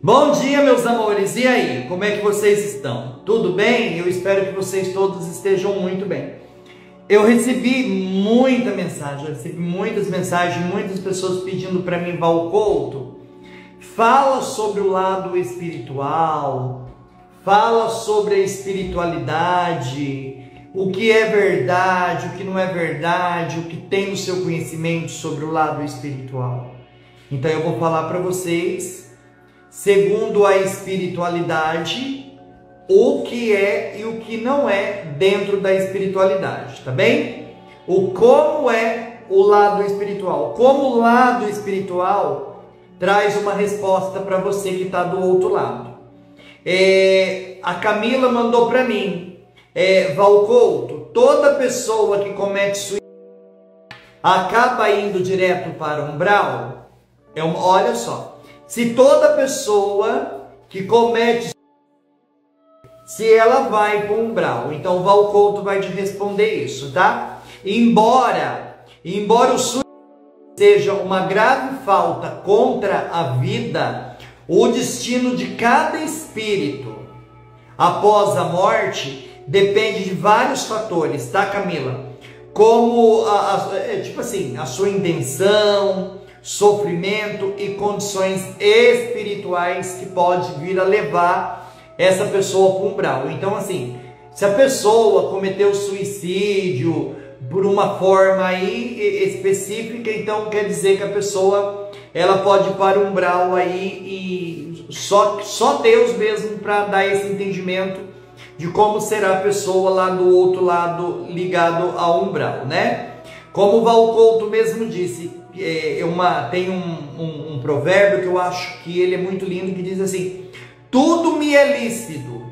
Bom dia, meus amores, e aí, como é que vocês estão? Tudo bem? Eu espero que vocês todos estejam muito bem. Eu recebi muita mensagem, muitas mensagens, muitas pessoas pedindo para mim, Valcouto, fala sobre o lado espiritual, fala sobre a espiritualidade, o que é verdade, o que não é verdade, o que tem no seu conhecimento sobre o lado espiritual. Então eu vou falar para vocês, segundo a espiritualidade, o que é e o que não é dentro da espiritualidade, tá bem? O como é o lado espiritual. Como o lado espiritual traz uma resposta para você que está do outro lado. A Camila mandou para mim, Valcouto, toda pessoa que comete suicídio acaba indo direto para o umbral? Olha só. Se toda pessoa que comete, se ela vai para o umbral, então o Valcouto vai te responder isso, tá? Embora o suicídio seja uma grave falta contra a vida, o destino de cada espírito após a morte depende de vários fatores, tá, Camila? Como, tipo assim, a sua intenção, sofrimento e condições espirituais que pode vir a levar essa pessoa para o umbral. Então, assim, se a pessoa cometeu suicídio por uma forma aí específica, então quer dizer que a pessoa ela pode ir para o umbral aí e só Deus mesmo para dar esse entendimento de como será a pessoa lá do outro lado ligado ao umbral, né? Como o Valcouto mesmo disse, tem um provérbio que eu acho que ele é muito lindo, que diz assim: tudo me é lícito,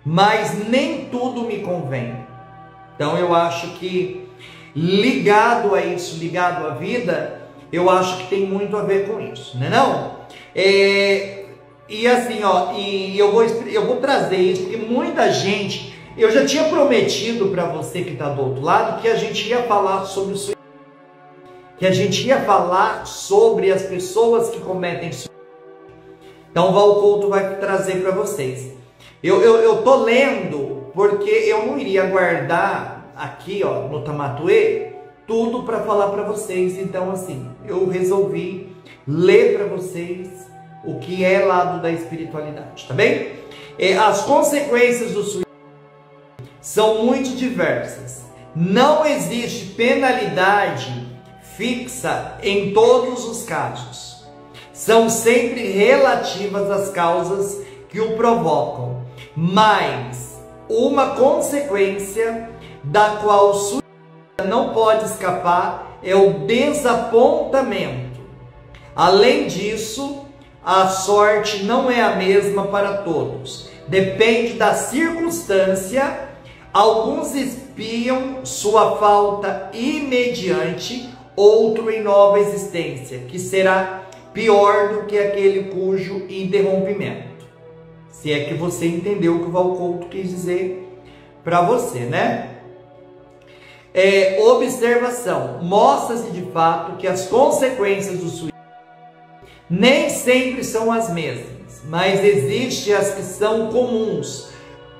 mas nem tudo me convém. Então eu acho que ligado a isso, ligado à vida, eu acho que tem muito a ver com isso, né não? E assim, eu vou trazer isso, porque muita gente, eu já tinha prometido para você que está do outro lado, que a gente ia falar sobre o suicídio, que a gente ia falar sobre as pessoas que cometem suicídio. Então o Valcouto vai trazer para vocês. Eu tô lendo porque eu não iria guardar aqui, ó, no Tamatuê, tudo para falar para vocês. Então assim, eu resolvi ler para vocês o que é lado da espiritualidade, tá bem? As consequências do suicídio são muito diversas. Não existe penalidade fixa em todos os casos. São sempre relativas às causas que o provocam, mas uma consequência da qual o suicida não pode escapar é o desapontamento. Além disso, a sorte não é a mesma para todos. Depende da circunstância. Alguns espiam sua falta imediante, outro em nova existência, que será pior do que aquele cujo interrompimento. Se é que você entendeu o que o Valcouto quis dizer para você, né? Observação. Mostra-se de fato que as consequências do suicídio nem sempre são as mesmas, mas existem as que são comuns.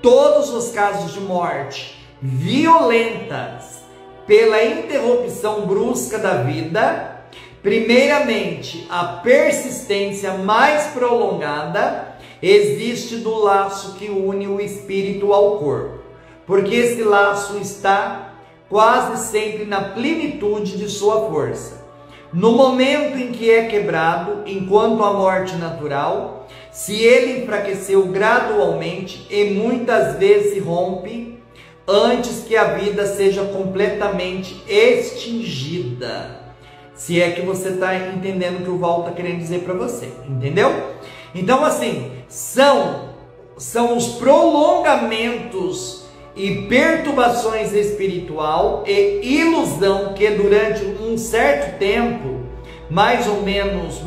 Todos os casos de morte violentas pela interrupção brusca da vida, primeiramente, a persistência mais prolongada existe do laço que une o espírito ao corpo, porque esse laço está quase sempre na plenitude de sua força. No momento em que é quebrado, enquanto a morte natural, se ele enfraqueceu gradualmente e muitas vezes se rompe, antes que a vida seja completamente extingida. Se é que você está entendendo o que o Val está querendo dizer para você, entendeu? Então assim, são os prolongamentos e perturbações espiritual e ilusão que durante um certo tempo, mais ou menos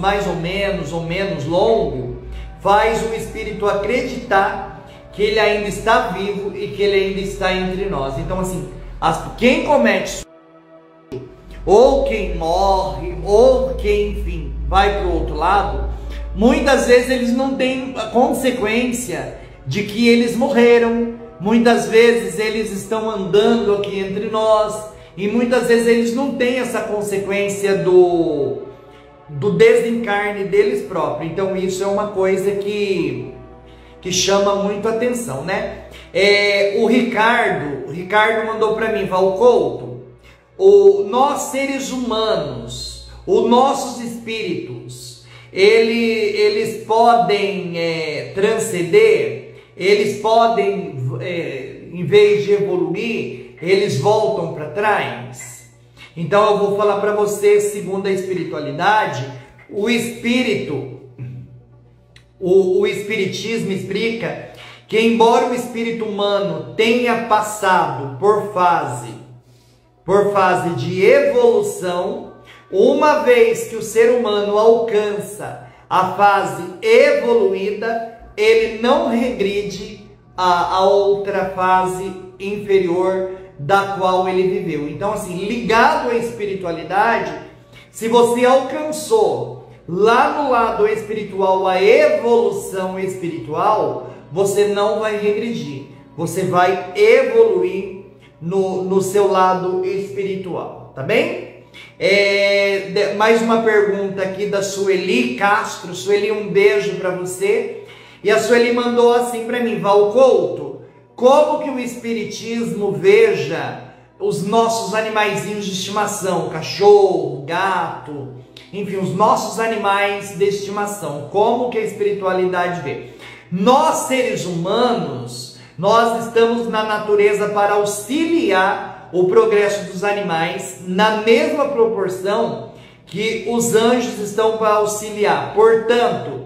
ou menos longo, faz o espírito acreditar que ele ainda está vivo e que ele ainda está entre nós. Então assim, quem comete suicídio, ou quem morre, ou quem, enfim, vai para o outro lado, muitas vezes eles não têm a consequência de que eles morreram, muitas vezes eles estão andando aqui entre nós, e muitas vezes eles não têm essa consequência do desencarne deles próprios. Então isso é uma coisa que chama muito atenção, né? O Ricardo mandou para mim, Valcouto, nós seres humanos, os nossos espíritos, eles podem transcender, eles podem, em vez de evoluir, eles voltam para trás. Então eu vou falar para você, segundo a espiritualidade, o espiritismo explica que, embora o espírito humano tenha passado por fase de evolução, uma vez que o ser humano alcança a fase evoluída, ele não regride a outra fase inferior da qual ele viveu. Então, assim, ligado à espiritualidade, se você alcançou lá no lado espiritual a evolução espiritual, você não vai regredir, você vai evoluir no seu lado espiritual, tá bem? Mais uma pergunta aqui da Sueli Castro. Sueli, um beijo para você. E a Sueli mandou assim para mim, Valcouto, como que o espiritismo veja os nossos animaizinhos de estimação, cachorro, gato, enfim, os nossos animais de estimação, como que a espiritualidade vê? Nós, seres humanos, nós estamos na natureza para auxiliar o progresso dos animais na mesma proporção que os anjos estão para auxiliar. Portanto,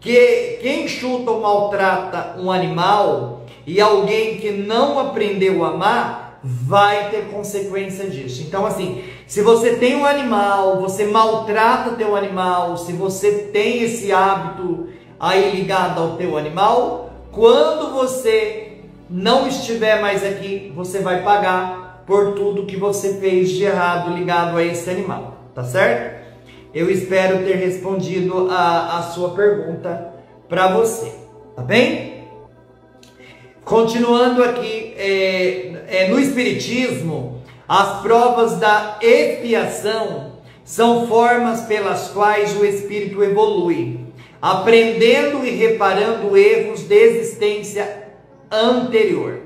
que quem chuta ou maltrata um animal e alguém que não aprendeu a amar vai ter consequência disso. Então, assim, se você tem um animal, você maltrata teu animal, se você tem esse hábito aí ligado ao teu animal, quando você não estiver mais aqui, você vai pagar por tudo que você fez de errado ligado a esse animal, tá certo? Eu espero ter respondido a sua pergunta para você, tá bem? Continuando aqui, no Espiritismo, as provas da expiação são formas pelas quais o espírito evolui, aprendendo e reparando erros de existência anterior.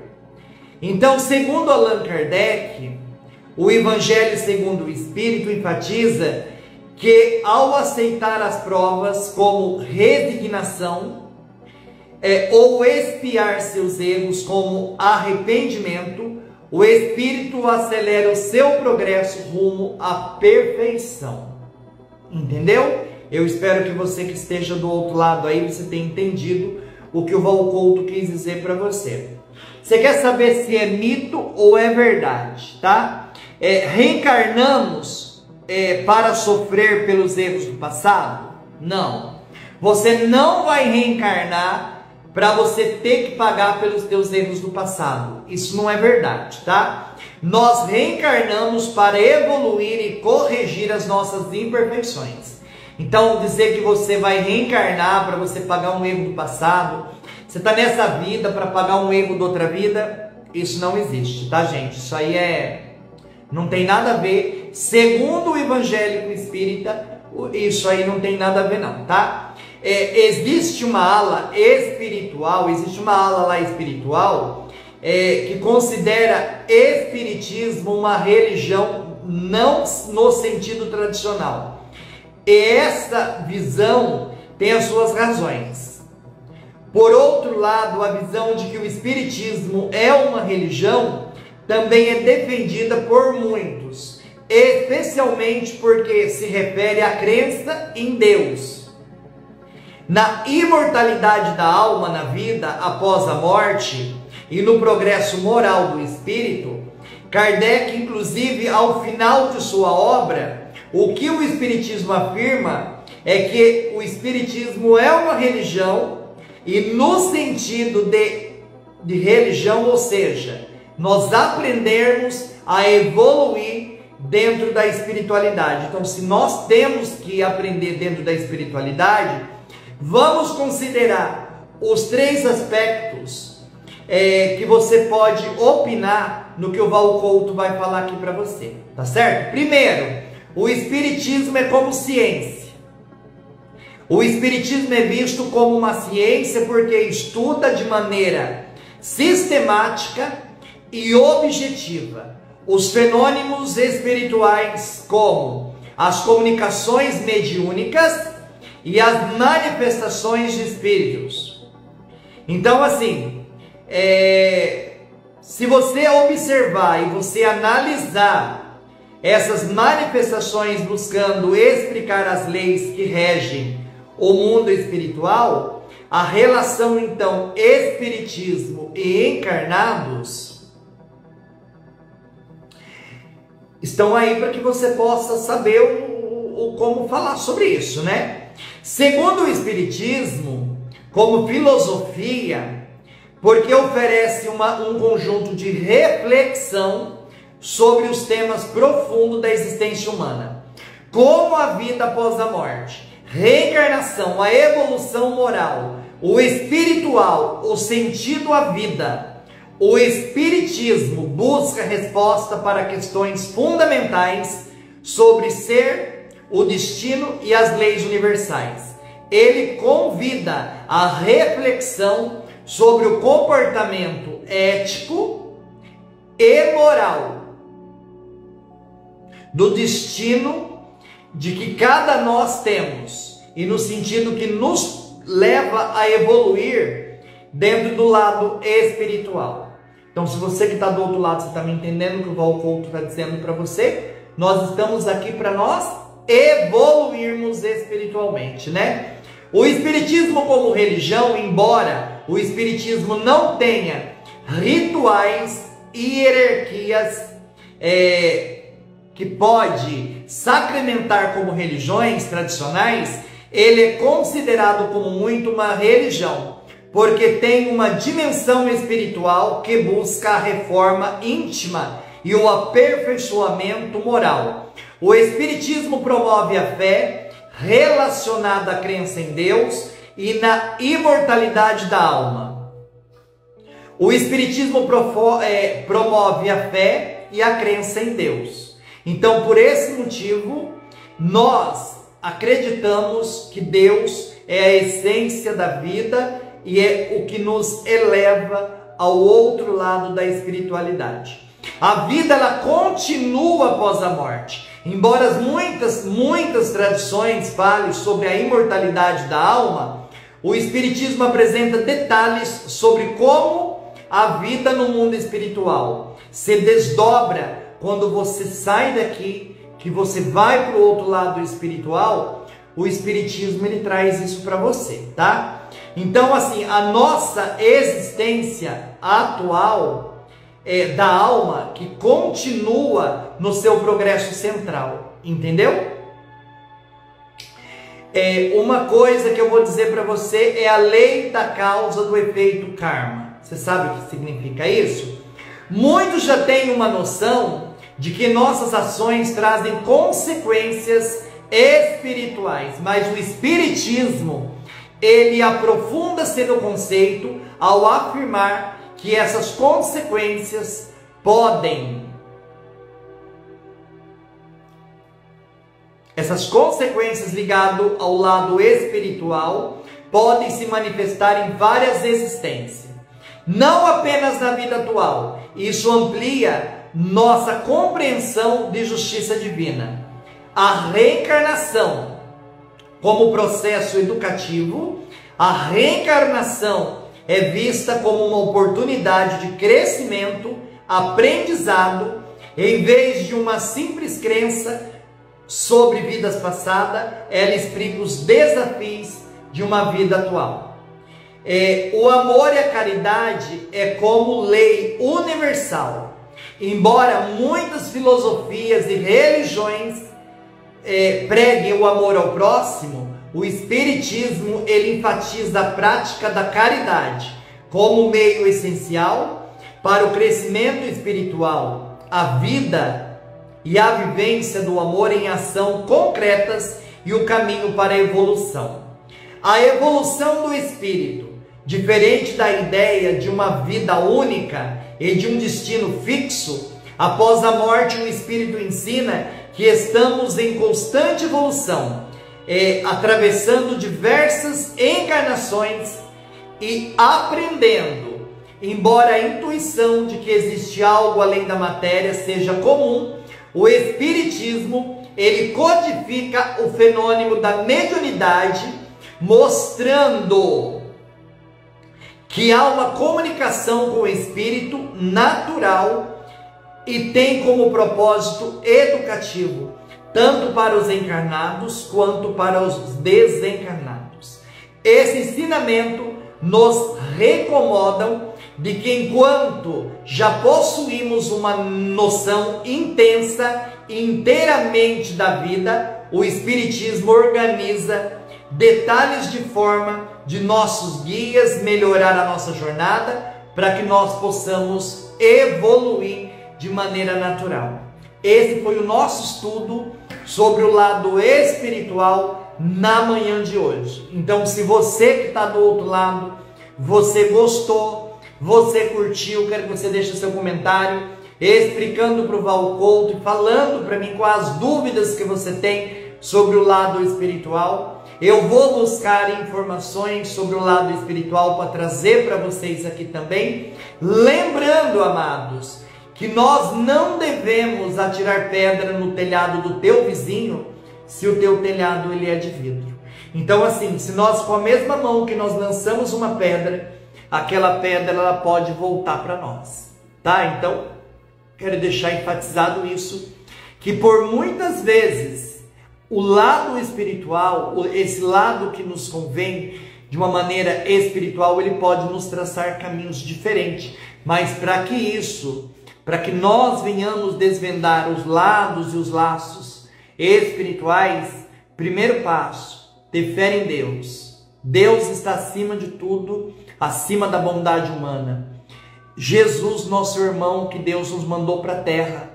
Então, segundo Allan Kardec, o Evangelho segundo o Espírito enfatiza que, ao aceitar as provas como resignação, ou expiar seus erros como arrependimento, o espírito acelera o seu progresso rumo à perfeição. Entendeu? Eu espero que você que esteja do outro lado aí, você tenha entendido o que o Valcouto quis dizer para você. Você quer saber se é mito ou é verdade, tá? Reencarnamos para sofrer pelos erros do passado? Não. Você não vai reencarnar para você ter que pagar pelos teus erros do passado. Isso não é verdade, tá? Nós reencarnamos para evoluir e corrigir as nossas imperfeições. Então, dizer que você vai reencarnar para você pagar um erro do passado, você está nessa vida para pagar um erro de outra vida, isso não existe, tá, gente? Isso aí não tem nada a ver. Segundo o evangélico espírita, isso aí não tem nada a ver não, tá? Existe uma ala espiritual, existe uma ala lá espiritual que considera espiritismo uma religião não no sentido tradicional. E essa visão tem as suas razões. Por outro lado, a visão de que o espiritismo é uma religião também é defendida por muitos, especialmente porque se refere à crença em Deus, na imortalidade da alma na vida após a morte e no progresso moral do espírito. Kardec, inclusive, ao final de sua obra, o que o espiritismo afirma é que o espiritismo é uma religião, e no sentido de religião, ou seja, nós aprendermos a evoluir dentro da espiritualidade. Então, se nós temos que aprender dentro da espiritualidade, Vamos considerar os 3 aspectos que você pode opinar no que o Val Couto vai falar aqui para você, tá certo? Primeiro, o Espiritismo é como ciência. O Espiritismo é visto como uma ciência porque estuda de maneira sistemática e objetiva os fenômenos espirituais, como as comunicações mediúnicas e as manifestações de espíritos. Então, assim, se você observar e você analisar essas manifestações buscando explicar as leis que regem o mundo espiritual, a relação então espiritismo e encarnados estão aí para que você possa saber como falar sobre isso, né? Segundo o Espiritismo, como filosofia, porque oferece um conjunto de reflexão sobre os temas profundos da existência humana, como a vida após a morte, reencarnação, a evolução moral, o espiritual, o sentido à vida. O Espiritismo busca resposta para questões fundamentais sobre ser, o destino e as leis universais. Ele convida a reflexão sobre o comportamento ético e moral, do destino de que cada nós temos, e no sentido que nos leva a evoluir dentro do lado espiritual. Então, se você que está do outro lado, você está me entendendo o que o Val Couto está dizendo para você, nós estamos aqui para nós evoluirmos espiritualmente, né? O Espiritismo como religião, embora o Espiritismo não tenha rituais e hierarquias que pode sacramentar como religiões tradicionais, ele é considerado como muito uma religião, porque tem uma dimensão espiritual que busca a reforma íntima e o aperfeiçoamento moral. O Espiritismo promove a fé relacionada à crença em Deus e na imortalidade da alma. O Espiritismo promove a fé e a crença em Deus. Então, por esse motivo, nós acreditamos que Deus é a essência da vida e é o que nos eleva ao outro lado da espiritualidade. A vida, ela continua após a morte. Embora muitas tradições falem sobre a imortalidade da alma, o Espiritismo apresenta detalhes sobre como a vida no mundo espiritual se desdobra quando você sai daqui, que você vai para o outro lado espiritual. O Espiritismo, ele traz isso para você, tá? Então, assim, a nossa existência atual da alma que continua no seu progresso central, entendeu? Uma coisa que eu vou dizer para você é a lei da causa do efeito karma. Você sabe o que significa isso? Muitos já têm uma noção de que nossas ações trazem consequências espirituais, mas o Espiritismo, ele aprofunda-se no conceito ao afirmar que essas consequências ligadas ao lado espiritual podem se manifestar em várias existências, não apenas na vida atual. Isso amplia nossa compreensão de justiça divina. A reencarnação como processo educativo, a reencarnação é vista como uma oportunidade de crescimento, aprendizado, em vez de uma simples crença sobre vidas passadas. Ela explica os desafios de uma vida atual. O amor e a caridade é como lei universal. Embora muitas filosofias e religiões preguem o amor ao próximo, o Espiritismo, ele enfatiza a prática da caridade como meio essencial para o crescimento espiritual, a vida e a vivência do amor em ação concretas e o caminho para a evolução. A evolução do espírito, diferente da ideia de uma vida única e de um destino fixo, após a morte o espírito ensina que estamos em constante evolução, atravessando diversas encarnações e aprendendo, embora a intuição de que existe algo além da matéria seja comum, o espiritismo, ele codifica o fenômeno da mediunidade, mostrando que há uma comunicação com o espírito natural e tem como propósito educativo, tanto para os encarnados quanto para os desencarnados. Esse ensinamento nos recomodam de que enquanto já possuímos uma noção intensa e inteiramente da vida, o Espiritismo organiza detalhes de forma de nossos guias melhorar a nossa jornada para que nós possamos evoluir de maneira natural. Esse foi o nosso estudo sobre o lado espiritual na manhã de hoje. Então, se você que está do outro lado, você gostou, você curtiu, quero que você deixe seu comentário explicando para o Val Couto e falando para mim quais as dúvidas que você tem sobre o lado espiritual. Eu vou buscar informações sobre o lado espiritual para trazer para vocês aqui também. Lembrando, amados, que nós não devemos atirar pedra no telhado do teu vizinho se o teu telhado ele é de vidro. Então assim, se nós com a mesma mão que nós lançamos uma pedra, aquela pedra ela pode voltar para nós, tá? Então, quero deixar enfatizado isso, que por muitas vezes o lado espiritual, esse lado que nos convém de uma maneira espiritual, ele pode nos traçar caminhos diferentes, mas para que nós venhamos desvendar os lados e os laços espirituais, primeiro passo, ter fé em Deus. Deus está acima de tudo, acima da bondade humana. Jesus, nosso irmão, que Deus nos mandou para a terra,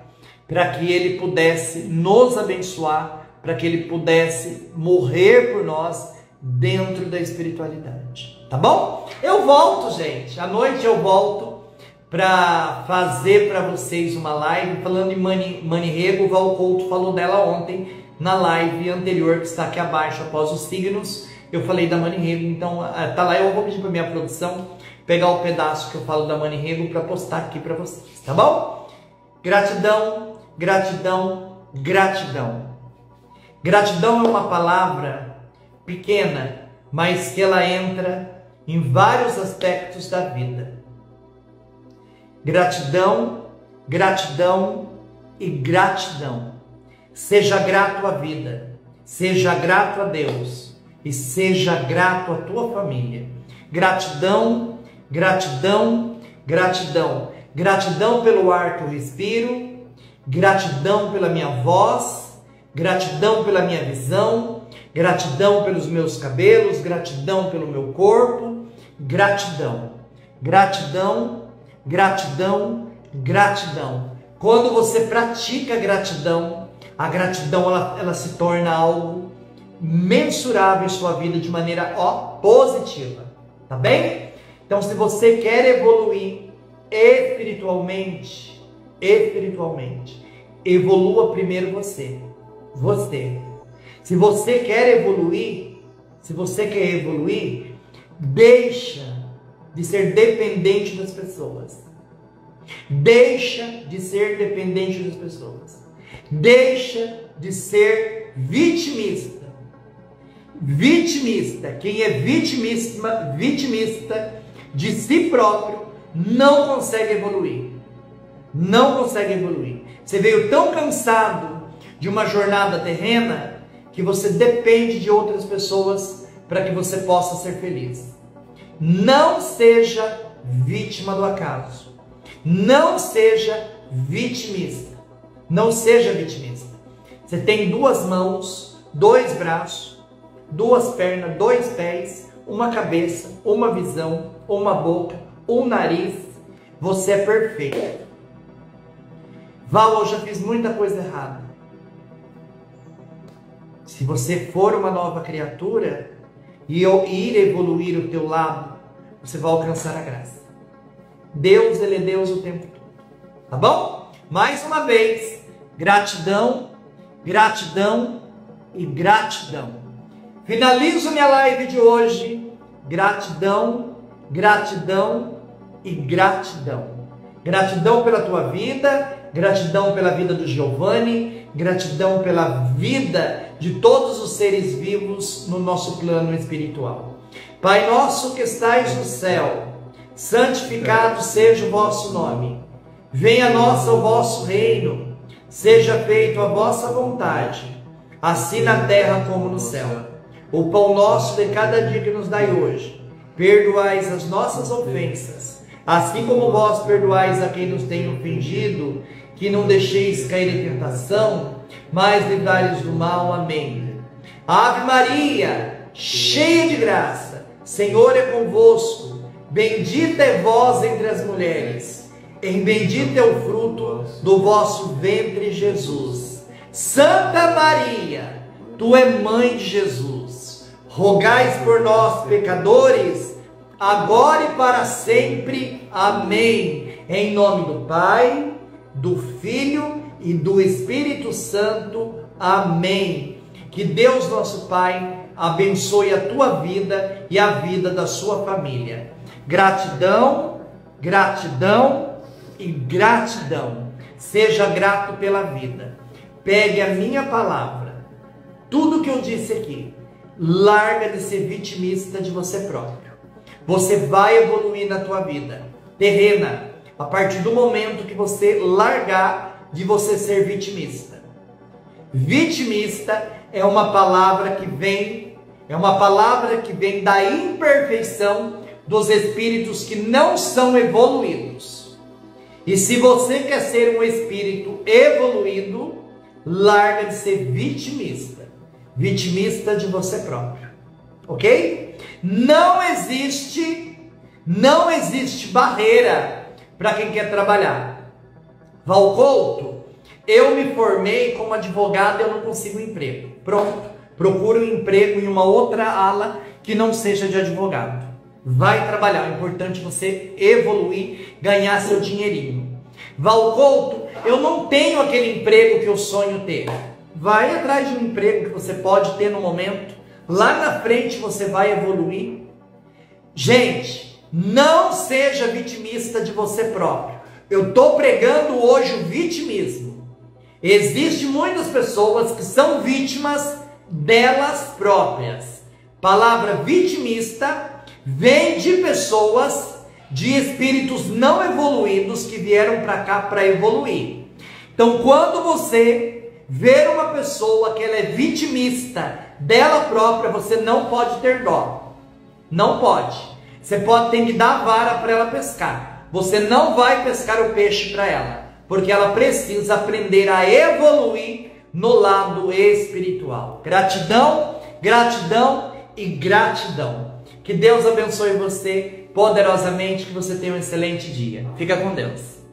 para que Ele pudesse nos abençoar, para que Ele pudesse morrer por nós dentro da espiritualidade. Tá bom? Eu volto, gente. À noite eu volto para fazer para vocês uma live falando em Manirrego. O Val Couto falou dela ontem na live anterior que está aqui abaixo após os signos. Eu falei da Manirrego, então tá lá. Eu vou pedir para minha produção pegar o pedaço que eu falo da Manirrego para postar aqui para vocês, tá bom? Gratidão, gratidão, gratidão. Gratidão é uma palavra pequena, mas que ela entra em vários aspectos da vida. Gratidão, gratidão e gratidão. Seja grato à vida, seja grato a Deus e seja grato à tua família. Gratidão, gratidão, gratidão. Gratidão pelo ar que eu respiro, gratidão pela minha voz, gratidão pela minha visão, gratidão pelos meus cabelos, gratidão pelo meu corpo, gratidão, gratidão, gratidão, gratidão. Quando você pratica gratidão, a gratidão ela se torna algo mensurável em sua vida de maneira positiva, tá bem? Então, se você quer evoluir espiritualmente, evolua primeiro você. Se você quer evoluir, deixa de ser dependente das pessoas. Deixa de ser dependente das pessoas. Deixa de ser vitimista. Vitimista, quem é vitimista de si próprio, não consegue evoluir. Não consegue evoluir. Você veio tão cansado de uma jornada terrena que você depende de outras pessoas para que você possa ser feliz. Não seja vítima do acaso. Não seja vitimista. Não seja vitimista. Você tem duas mãos, dois braços, duas pernas, dois pés, uma cabeça, uma visão, uma boca, um nariz. Você é perfeito. Val, eu já fiz muita coisa errada. Se você for uma nova criatura, e ir evoluir o teu lado, você vai alcançar a graça. Deus, Ele é Deus o tempo todo. Tá bom? Mais uma vez, gratidão, gratidão e gratidão. Finalizo minha live de hoje. Gratidão, gratidão e gratidão. Gratidão pela tua vida, gratidão pela vida do Giovanni, gratidão pela vida de todos os seres vivos no nosso plano espiritual. Pai nosso que estais no céu, santificado seja o vosso nome. Venha a nós o vosso reino, seja feita a vossa vontade, assim na terra como no céu. O pão nosso de cada dia que nos dai hoje, perdoais as nossas ofensas, assim como vós perdoais a quem nos tem ofendido, que não deixeis cair em tentação, mas livrai-nos do mal. Amém. Ave Maria, cheia de graça, Senhor é convosco, bendita é vós entre as mulheres, e bendito é o fruto do vosso ventre, Jesus. Santa Maria, tu é mãe de Jesus, rogais por nós, pecadores, agora e para sempre. Amém. Em nome do Pai, do Filho e do Espírito Santo. Amém. Que Deus nosso Pai abençoe a tua vida e a vida da sua família. Gratidão, gratidão e gratidão. Seja grato pela vida. Pegue a minha palavra, tudo que eu disse aqui, larga de ser vitimista de você próprio. Você vai evoluir na tua vida terrena a partir do momento que você largar de você ser vitimista. Vitimista é uma palavra que vem da imperfeição dos espíritos que não são evoluídos. E se você quer ser um espírito evoluído, larga de ser vitimista. Vitimista de você próprio. Ok? Não existe barreira para quem quer trabalhar. Valcouto, eu me formei como advogado e eu não consigo emprego. Pronto. Procura um emprego em uma outra ala que não seja de advogado. Vai trabalhar. É importante você evoluir, ganhar seu dinheirinho. Valcouto, eu não tenho aquele emprego que eu sonho ter. Vai atrás de um emprego que você pode ter no momento. Lá na frente você vai evoluir. Gente, não seja vitimista de você próprio. Eu estou pregando hoje o vitimismo. Existem muitas pessoas que são vítimas delas próprias. Palavra vitimista vem de pessoas, de espíritos não evoluídos que vieram para cá para evoluir. Então, quando você ver uma pessoa que ela é vitimista dela própria, você não pode ter dó. Não pode. Você tem que dar a vara para ela pescar. Você não vai pescar o peixe para ela, porque ela precisa aprender a evoluir no lado espiritual. Gratidão, gratidão e gratidão. Que Deus abençoe você poderosamente, que você tenha um excelente dia. Fica com Deus.